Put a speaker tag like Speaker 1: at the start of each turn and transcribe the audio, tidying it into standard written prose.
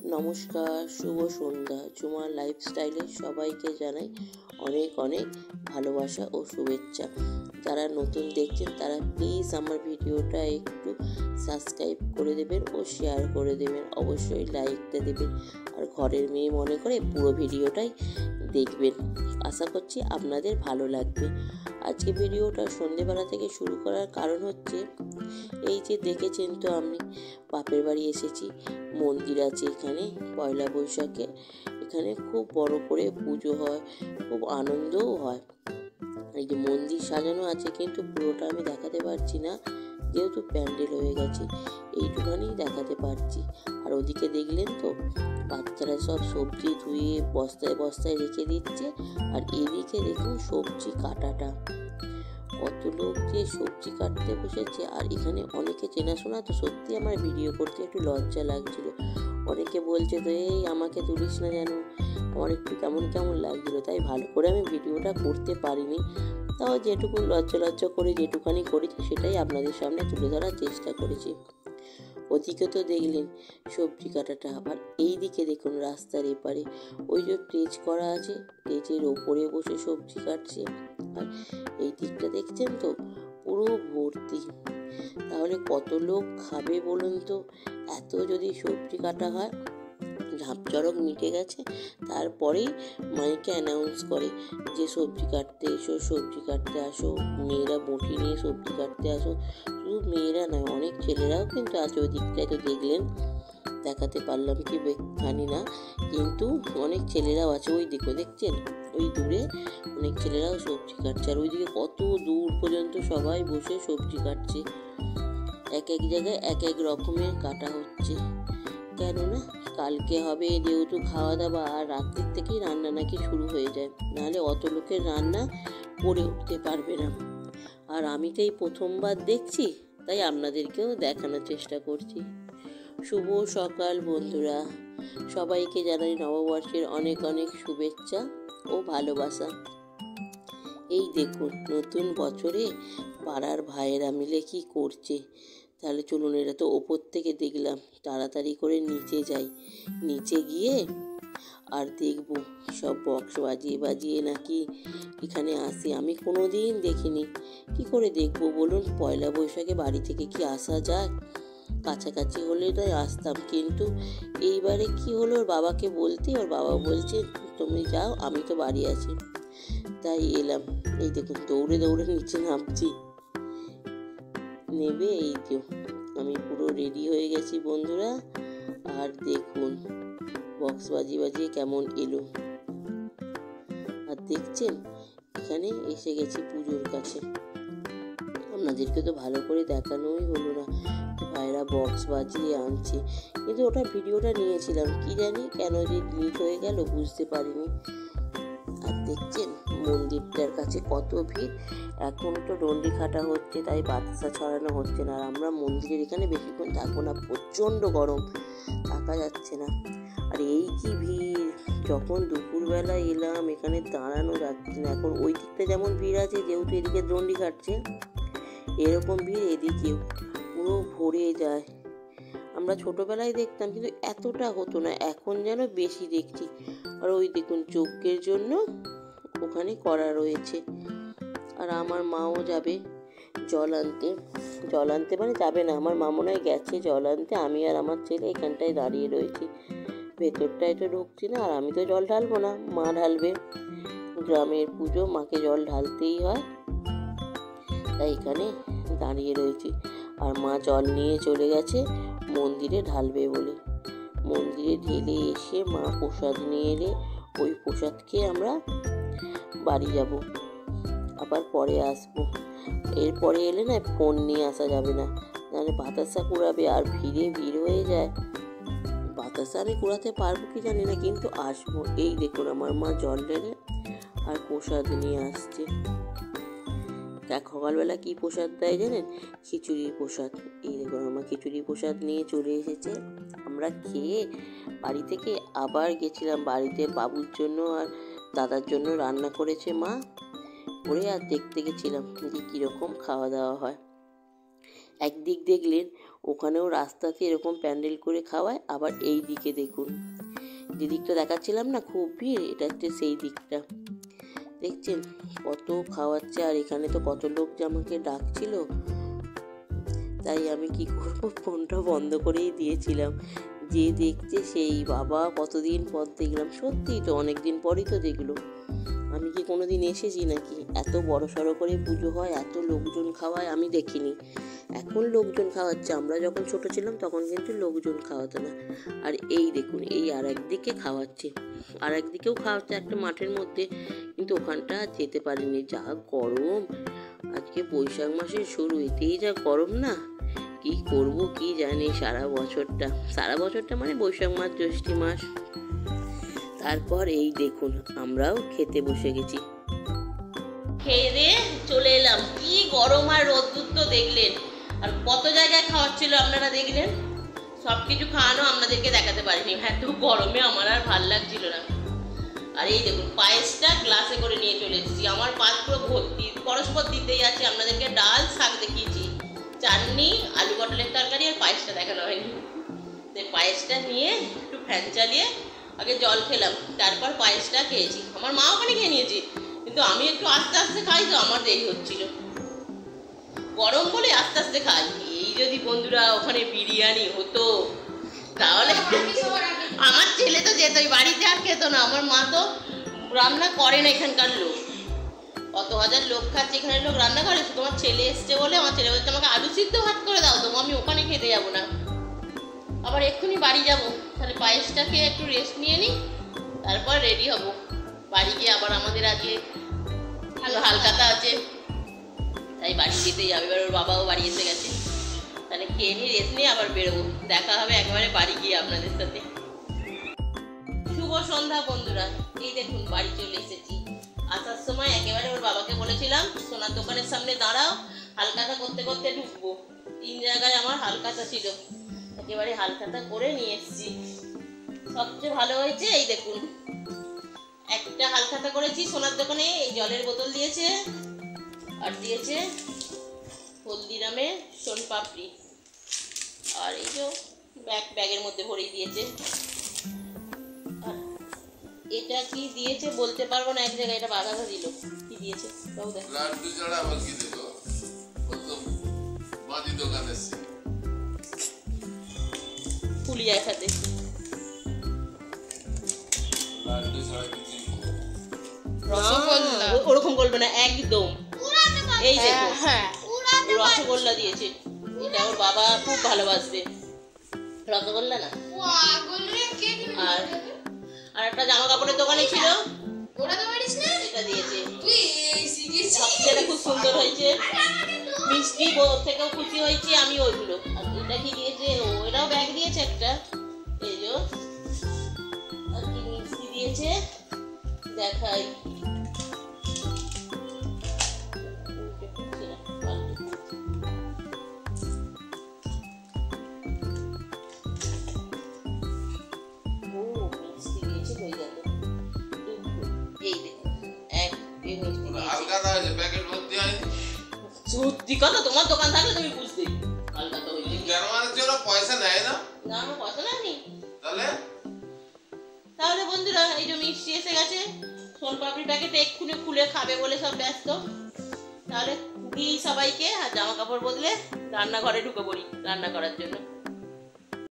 Speaker 1: নমস্কার, শুভ সন্ধ্যা। ঝুমার লাইফস্টাইলে সবাইকে জানাই অনেক অনেক ভালোবাসা ও শুভেচ্ছা। যারা নতুন দেখছেন তারা প্লিজ আমার ভিডিওটা একটু সাবস্ক্রাইব করে দেবেন ও শেয়ার করে দেবেন, অবশ্যই লাইকটা দেবেন আর ঘরের মেয়ে মনে করে পুরো ভিডিওটাই দেখবেন। আশা করছি আপনাদের ভালো লাগবে। আজকে ভিডিওটা সন্ধেবেলা থেকে শুরু করার কারণ হচ্ছে, এই যে দেখেছেন তো আমি বাপের বাড়ি এসেছি, মন্দির আছে এখানে পয়লা বৈশাখে। এখানে খুব বড় করে পুজো হয়, খুব আনন্দও হয়। এই যে মন্দির সাজানো আছে, কিন্তু পুরোটা আমি দেখাতে পারছি না যেহেতু প্যান্ডেল হয়ে গেছে, এইটুখানি দেখাতে পারছি। আর ওদিকে দেখলেন তো বাচ্চারা সব সবজি ধুয়ে বস্তায় বস্তায় রেখে দিচ্ছে, আর এদিকে দেখুন সবজি কাটাটা, কত লোক যে সবজি কাটতে বসেছে। আর এখানে অনেকে চেনাশোনা, তো সত্যি আমার ভিডিও করতে একটু লজ্জা লাগছিল। অনেকে বলছে তো এই আমাকে তুলিস না, যেন আমার একটু কেমন কেমন লাগছিল, তাই ভালো করে আমি ভিডিওটা করতে পারিনি। তাও যেটুকু লজ্জা করে যেটুখানি করেছি সেটাই আপনাদের সামনে তুলে ধরার চেষ্টা করেছি। ওদিকে তো দেখলেন সবজি কাটাটা, আবার এই দিকে দেখুন রাস্তার এপারে ওই যে স্টেজ করা আছে, স্টেজের ওপরে বসে সবজি কাটছে। আর এই দিকটা দেখছেন তো পুরো ভর্তি। তাহলে কত লোক খাবে বলুন তো? এত যদি সবজি কাটা হয়, ঝাঁপচড়ক মিটে গেছে, তারপরেই মাইকে অ্যানাউন্স করে যে সবজি কাটতে এসো, সবজি কাটতে আসো, মেয়েরা বঁটি নিয়ে সবজি কাটতে আসো। শুধু মেয়েরা নয়, অনেক ছেলেরাও কিন্তু আছে ওই দিকটায়, তো দেখলেন দেখাতে পারলাম কি জানি না, কিন্তু অনেক ছেলেরাও আছে। ওই দিকে দেখছেন ওই দূরে অনেক ছেলেরাও সবজি কাটছে, আর ওইদিকে কত দূর পর্যন্ত সবাই বসে সবজি কাটছে। এক এক জায়গায় এক এক রকমের কাটা হচ্ছে, কেননা কালকে হবে যেহেতু খাওয়া দাওয়া, আর রাত্রির থেকেই রান্না নাকি শুরু হয়ে যায়, নাহলে অত লোকের রান্না করে উঠতে পারবে না। আর আমি তো এই প্রথমবার দেখছি, তাই আপনাদেরকেও দেখানোর চেষ্টা করছি। শুভ সকাল বন্ধুরা, সবাইকে জানাই নববর্ষের অনেক অনেক শুভেচ্ছা ও ভালোবাসা। এই দেখুন নতুন বছরে পাড়ার ভাইয়েরা মিলে কি করছে। তাহলে চলুন, এটা তো ওপর থেকে দেখলাম, তাড়াতাড়ি করে নিচে যাই, নিচে গিয়ে আর দেখবো সব বক্স বাজিয়ে বাজিয়ে নাকি এখানে আসে। আমি কোনো দিন দেখিনি, কি করে দেখবো বলুন? পয়লা বৈশাখে বাড়ি থেকে কি আসা যায়? কাছাকাছি হলে নয় আসতাম, কিন্তু এইবারে কি হলো, ওর বাবাকে বলতে, ওর বাবা বলছে তুমি যাও, আমি তো বাড়ি আছি, তাই এলাম। এই দেখুন দৌড়ে দৌড়ে নিচে নামছি, নেবে এই তো আমি পুরো রেডি হয়ে গেছি বন্ধুরা। আর দেখুন বক্স বাজিয়ে বাজিয়ে কেমন এলো। আর দেখছেন এখানে এসে গেছি পুজোর কাছে। আপনাদেরকে তো ভালো করে দেখানোই হলো না, ভাইরা বক্স বাজিয়ে আনছে, কিন্তু ওটা ভিডিওটা নিয়েছিলাম, কি জানি কেন যে ডিলিট হয়ে গেল বুঝতে পারিনি। আর দেখছেন মন্দিরটার কাছে কত ভিড়। এখন তো ডন্ডি খাটা হচ্ছে, তাই বাতাসা ছড়ানো হচ্ছে না। আর আমরা মন্দিরের এখানে বেশিক্ষণ থাকবো না, প্রচণ্ড গরম, থাকা যাচ্ছে না। আর এই কি ভিড়, যখন দুপুরবেলা এলাম এখানে দাঁড়ানো যাচ্ছে না। এখন ওই দিকটা যেমন ভিড় আছে, যেহেতু এদিকে ডন্ডি কাটছে, এরকম ভিড় এদিকেও পুরো ভরে যায়। আমরা ছোটবেলায় দেখতাম কিন্তু এতটা হতো না, এখন যেন বেশি দেখছি। আর ওই দেখুন যজ্ঞের জন্য ওখানে করা রয়েছে। আর আমার মাও যাবে জল আনতে মানে যাবে না, আমার মা মনে হয় গেছে জল আনতে। আমি আর আমার ছেলে এখানটায় দাঁড়িয়ে রয়েছি, ভেতরটায় তো ঢুকছি না। আর আমি তো জল ঢালবো না, মা ঢালবে, গ্রামের পুজো, মাকে জল ঢালতেই হয়, তাই এখানে দাঁড়িয়ে রয়েছি। আর মা জল নিয়ে চলে গেছে মন্দিরে ঢালবে বলে। মন্দিরে ঢেলে এসে মা প্রসাদ নিয়ে এলে ওই প্রসাদ খেয়ে আমরা বাড়ি যাব, আবার পরে আসবো। এরপরে এলে না ফোন নিয়ে আসা যাবে না, নাহলে বাতাসা কুড়াবে আর ভিড় হয়ে যায়। বাতাসা আমি কুড়াতে পারবো কি জানি না, কিন্তু আসবো। এই দেখুন আমার মা জল ঢেলে আর প্রসাদ নিয়ে আসছে। সকালবেলা কি প্রসাদ দেয় জানেন? খিচুড়ির প্রসাদ। এই দেখুন আমার খিচুড়ি প্রসাদ নিয়ে চলে এসেছে। আমরা খেয়ে বাড়ি থেকে আবার গেছিলাম বাড়িতে, বাবুর জন্য আর দাদার জন্য রান্না করেছে মা, করে আর দেখতে গেছিলাম যে কীরকম খাওয়া দাওয়া হয়। একদিক দেখলেন ওখানেও রাস্তাতে এরকম প্যান্ডেল করে খাওয়ায়। আবার এই দিকে দেখুন, যে দিকটা দেখাচ্ছিলাম না খুব ভিড়, এটা হচ্ছে সেই দিকটা। দেখছেন কত খাওয়াচ্ছে। আর এখানে তো কত লোক যে আমাকে ডাকছিল, তাই আমি কি করব, ফোনটা বন্ধ করেই দিয়েছিলাম। যে দেখছে সেই বাবা কতদিন পর দেখলাম, সত্যিই তো অনেক দিন পরই তো দেখলো। আমি কি কোনোদিন এসেছি নাকি? এত বড় সড়ো করে পুজো হয়, এত লোকজন খাওয়ায়, আমি দেখিনি। এখন লোকজন খাওয়াচ্ছে, আমরা যখন ছোট ছিলাম তখন কিন্তু লোকজন খাওয়াতো না। আর এই দেখুন, এই আর একদিকে খাওয়াচ্ছে, আর একদিকেও খাওয়াচ্ছে একটা মাঠের মধ্যে, কিন্তু ওখানটা যেতে পারিনি, যা গরম। আজকে বৈশাখ মাসের শুরু, এতেই যা গরম না, কি করব কি জানি। সারা বছরটা মানে বৈশাখ মাস, জ্যৈষ্ঠী মাস। তারপর এই দেখুন, আমরাও খেতে বসে গেছি। খেয়ে দিয়ে চলে এলাম। কি গরম আর রোদ্দুর তো দেখলেন, আর কত জায়গায় খাওয়াচ্ছিল আপনারা দেখলেন। সবকিছু খাওয়ানো আপনাদেরকে দেখাতে পারিনি, এত গরমে আমার আর ভাল লাগছিল না। আর এই দেখুন পায়েসটা গ্লাসে করে নিয়ে চলে এসেছি, আমার পাত্র ভর্তি, পরস্পর দিতেই আছে। আপনাদেরকে ডাল শাক দেখিয়েছি, চাটনি, আলু পটলের তরকারি, আর পায়েসটা দেখানো হয়নি। তো পায়েসটা নিয়ে একটু ফ্যান চালিয়ে আগে জল খেলাম, তারপর পায়েসটা খেয়েছি। আমার মা ওখানে খেয়ে নিয়েছি, কিন্তু আমি একটু আস্তে আস্তে খাই, তো আমার দেরি হচ্ছিল। গরম বলে আস্তে আস্তে খাই। এই যদি বন্ধুরা ওখানে বিরিয়ানি হতো তাহলে আমার ছেলে তো যেতই, বাড়িতে আর খেতো না। আমার মা তো রান্না করে না, এখানকার লোক কত হাজার লোক খাচ্ছে, এখানে লোক রান্না করে। তোমার ছেলে এসছে বলে, আমার ছেলে বলছে আমাকে আলু সিদ্ধ ভাত করে দাও, তো আমি ওখানে খেতে যাবো না, আবার এক্ষুনি বাড়ি যাব। তাহলে পায়েসটা খেয়ে একটু রেস্ট নিয়ে নিই, তারপর রেডি হব। বাড়ি গিয়ে আবার আমাদের আজকে হালখাতা আছে, তাই বাড়ি যেতে যাবে। এবার ওর বাবাও বাড়ি এসে গেছে, তাহলে খেয়ে নিয়ে রেস্ট নিয়ে আবার বেরোবো। দেখা হবে একেবারে বাড়ি গিয়ে আপনাদের সাথে। শুভ সন্ধ্যা বন্ধুরা, এই দেখুন বাড়ি চলে এসেছি। আসার সময় একেবারে ওর বাবাকে বলেছিলাম সোনার দোকানের সামনে দাঁড়াও, হালখাতা করতে করতে ঢুকবো। 3 জায়গায় আমার হালখাতা ছিল, একেবারে হালখাতা করে নিয়ে এসেছি। সবচেয়ে ভালো হয়েছে এই দেখুন, একটা হালখাতা করেছি সোনার দোকানে, এই জলের বোতল দিয়েছে, আর দিয়েছে হলদিরামের সোনপাপড়ি, আর এই যে ব্যাগের মধ্যে ভরেই দিয়েছে। আর এটা কি দিয়েছে বলতে পারবো না, এক জায়গায় এটা বাধা দিল। কি দিয়েছে বাবু দেখ। লাড্ডু ছাড়া আবার কি দিল? প্রথম মাদি দোকান এসেছে, ফুলিয়া খাতে লাড্ডু ছাড়া কিছু রসগোল্লা ওরকম করবে না একদম। এই দেখো রসগোল্লা দিয়েছে, এটা ওর বাবা খুব ভালোবাসবে। রসগোল্লা না, আর একটা জামা কাপড়ের দোকানে ছিল, এটা দিয়েছে। সবচেয়ে খুব সুন্দর হয়েছে, মিষ্টি থেকেও খুশি হয়েছি আমি ওইগুলো। আর এটা কি দিয়েছে, ওরাও ব্যাগ দিয়েছে একটা, এই যে আর কি মিষ্টি দিয়েছে দেখাই। সত্যি কথা, তোমার দোকান থাকলে তুমি বুঝতে। পয়সা নেয় না, না আমার পয়সা নেয়নি। তাহলে বন্ধুরা এই যে মিষ্টি এসে গেছে, সোনপাপড়ি প্যাকেট এক্ষুনি খুলে খাবে বলে সব ব্যস্ত। তাহলে দিই সবাইকে, আর জামা কাপড় বদলে রান্নাঘরে ঢুকে পড়ি রান্না করার জন্য।